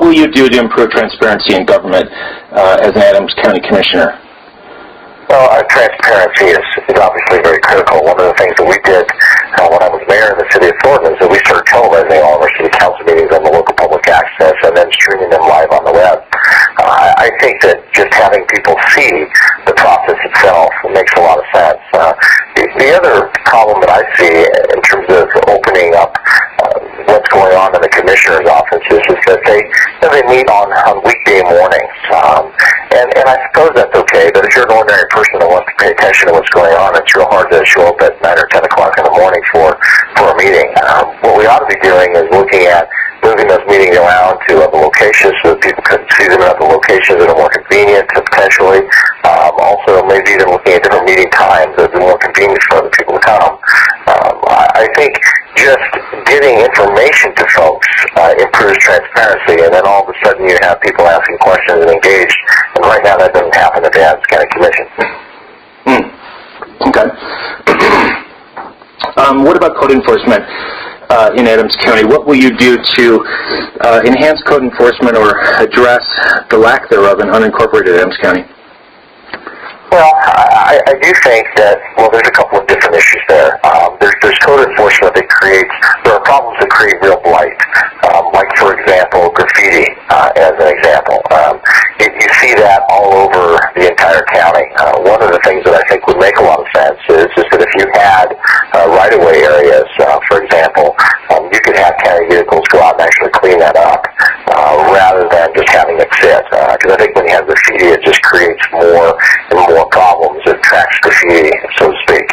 what will you do to improve transparency in government as an Adams County Commissioner? Well, transparency is obviously very critical. One of the things that we did when I was mayor in the city of Thornton is that we started televising all of our city council meetings on the local public access and then streaming them live on the web. I think that just having people see the process itself makes a lot of sense. The other problem that I see in terms of opening up what's going on in the commissioner's offices is that they meet on weekday mornings. And I suppose that's okay, but if you're an ordinary person that wants to pay attention to what's going on, it's real hard to show up at 9 or 10 o'clock in the morning for a meeting. What we ought to be doing is looking at moving those meetings around to other locations so that people could see them at other locations that are more convenient potentially. Also, maybe even looking at different meeting times that are more convenient for other people to come. I think just getting information to folks improves transparency, and then all of a sudden you have people asking questions and engaged. And right now that doesn't happen at the Adams County Commission. Okay. What about code enforcement in Adams County? What will you do to enhance code enforcement or address the lack thereof in unincorporated Adams County? Well, I do think that, there's a couple of different issues there. There's code enforcement that there are problems that create real blight, like, for example, graffiti, as an example. You see that all over the entire county. One of the things that I think would make a lot of sense is that if you had right-of-way areas, for example, you could have county vehicles go out and actually clean that up rather than just having it sit. Because I think when you have graffiti, it just creates more and more problems. It attracts graffiti, so to speak.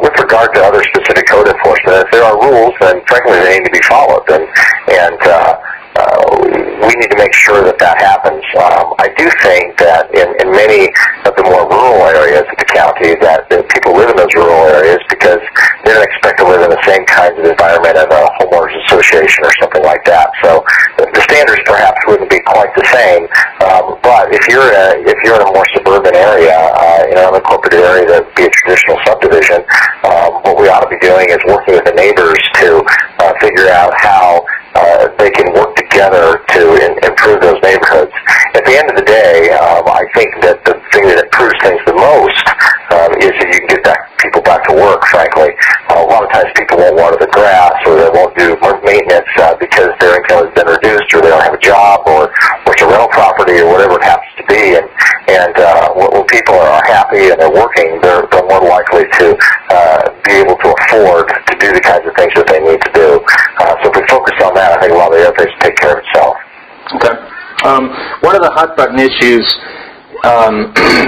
With regard to other specific code enforcement, if there are rules, then frankly they need to be followed, and we need to make sure that happens. I do think that in many of the more rural areas of the county that people live in those rural areas because they don't expect to live in the same kinds of environment as a homeowners association or something like that. So the standards perhaps wouldn't be quite the same. But if you're in a more suburban area, in an unincorporated area that would be a traditional subdivision, what we ought to be doing is working with the neighbors to figure out how they can work together to improve those neighborhoods. At the end of the day, I think that the thing that improves things the most is if you can get people back to work, frankly. A lot of times people won't water the grass or they won't do maintenance because their income has been reduced or they don't have a job or it's a rental property or whatever it happens to be. And when people are happy and they're working, they're more likely to be able to afford to do the kinds of things that they need to do. So if we focus on that, I think a lot of the other things take care of itself. Okay. One of the hot button issues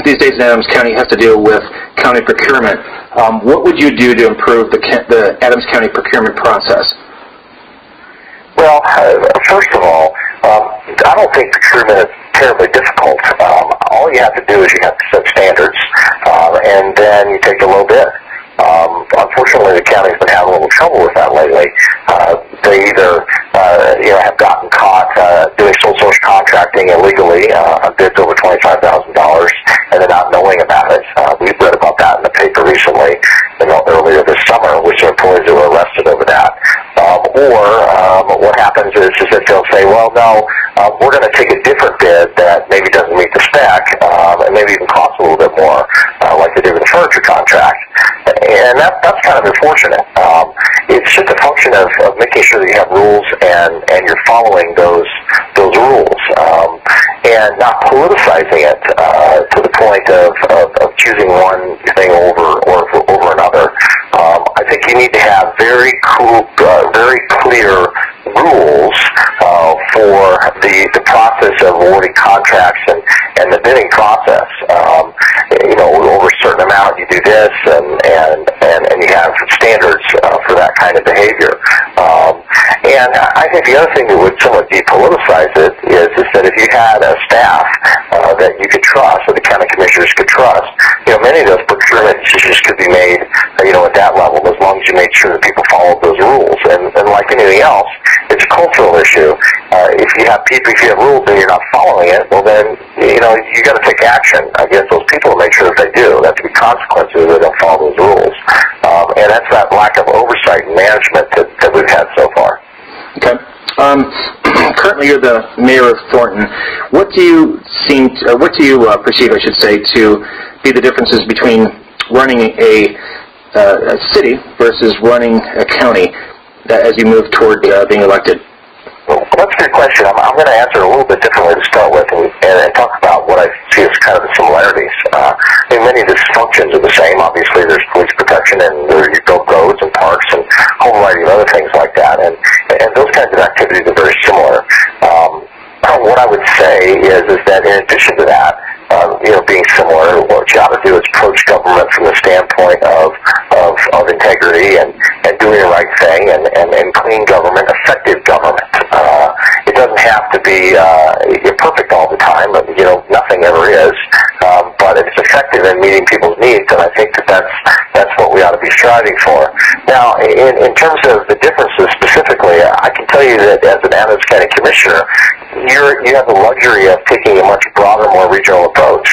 these days in Adams County has to deal with county procurement. What would you do to improve the Adams County procurement process? Well, first of all, I don't think procurement is terribly difficult. All you have to do is you have to set standards, and then you take the low bid. Unfortunately, the county's been having a little trouble with that lately. They either have gotten caught doing sole source contracting illegally on bids over $25,000, and they're not knowing about it. We've read about that in the paper recently, earlier this summer, which employees that were arrested over that. Or what happens is that they'll say, well, no, we're going to take a different bid that maybe doesn't meet the spec, and maybe even costs a little bit more, like they did with the furniture contract. And that's kind of unfortunate. It's just a function of making sure that you have rules and you're following those rules, and not politicizing it to the point of choosing one thing over another. I think you need to have very clear rules for the process of awarding contracts and the bidding process. Over a certain amount you do this, and you have standards for that kind of behavior. And I think the other thing that would somewhat depoliticize it is that if you had a staff that you could trust, or the county commissioners could trust, many of those procurement decisions could be made, at that level, as long as you made sure that people followed those rules. And like anything else, it's a cultural issue. If you have rules and you're not following it, well then, you got to take action against those people to make sure that they do. There have to be consequences if they don't follow those rules. And that's that lack of oversight and management that we've had so far. Okay. Currently, you're the mayor of Thornton. What do you perceive, I should say, to be the differences between running a city versus running a county as you move toward being elected? Well, that's a good question. I'm going to answer it a little bit differently to start with and talk about what I see as kind of the similarities. Many of the functions are the same. Obviously, there's police protection and you build roads and parks and a whole variety of other things like that. And those kinds of activities are very similar. What I would say is that in addition to that, being similar, what you ought to do is approach government from the standpoint of integrity and doing the right thing and clean government, effective government. It doesn't have to be perfect all the time. Nothing ever is. But it's effective in meeting people's needs, and I think that's what we ought to be striving for. Now, in terms of the differences specifically, I can tell you that as an Adams County Commissioner, you have the luxury of taking a much broader, more regional approach.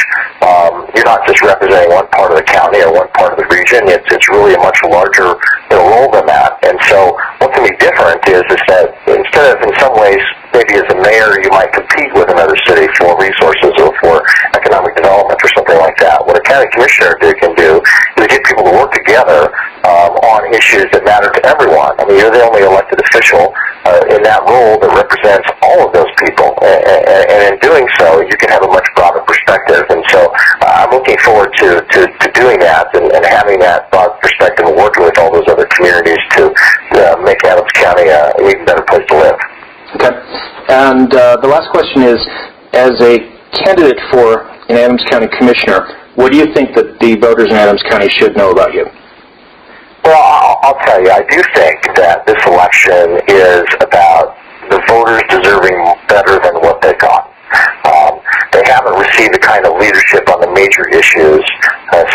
You're not just representing one part of the county or one part of the region. It's really a much larger role than that. And so what can be different is that instead of, in some ways, maybe as a mayor, you might compete with another city for resources or for economic development or something like that. What a county commissioner can do is get people to work together on issues that matter to everyone. I mean, you're the only elected official in that role that represents all of those people. And in doing so, you can have a much broader perspective. And so I'm looking forward to doing that and having that broad perspective and working with all those other communities to make Adams County an even better place to live. Okay. And the last question is, as a candidate for an Adams County Commissioner, what do you think that the voters in Adams County should know about you? Well, I'll tell you, I do think that this election is about the voters deserving better than what they got. They haven't received the kind of leadership on the major issues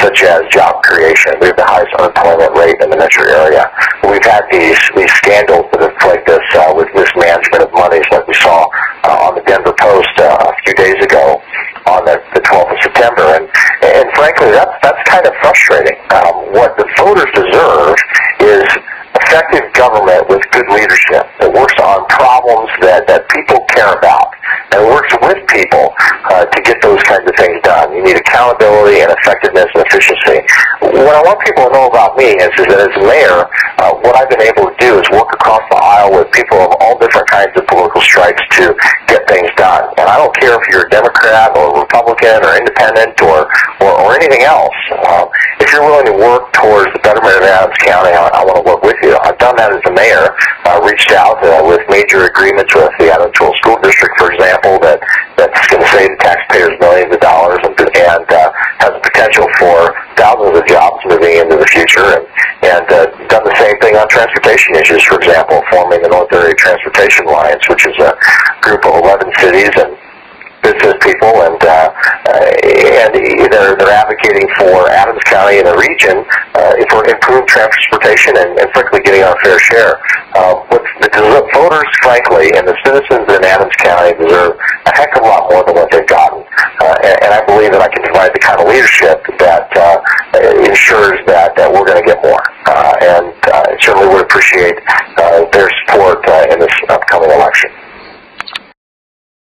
such as job creation. We have the highest unemployment rate in the metro area. We've had these scandals that have plagued us with mismanagement of monies like we saw on the Denver Post a few days ago on the 12th of September. And frankly, that's kind of frustrating. What the voters deserve is effective government with good leadership that works on problems that people care about and works with people to get those kinds of things done. You need accountability and effectiveness and efficiency. What I want people to know about me is that as a mayor, what I've been able to do is work across the aisle with people of all different kinds of political stripes to get things done. And I don't care if you're a Democrat or Republican or independent or anything else. If you're willing to work towards the betterment of Adams County, I want to work with you. I've done that as a mayor. Reached out with major agreements with the Adams School District, for example, that's going to save the taxpayers millions of dollars and has the potential for thousands of jobs moving into the future, and done the same thing on transportation issues, for example, forming the North Area Transportation Alliance, which is a group of 11 cities and business people, and they're advocating for Adams County and the region for improved transportation and frankly getting our fair share. What the voters, frankly, and the citizens in Adams County deserve a heck of a lot more than what they've gotten, and I believe that I can provide the kind of leadership that ensures that we're going to get more, and I certainly would appreciate their support in this upcoming election.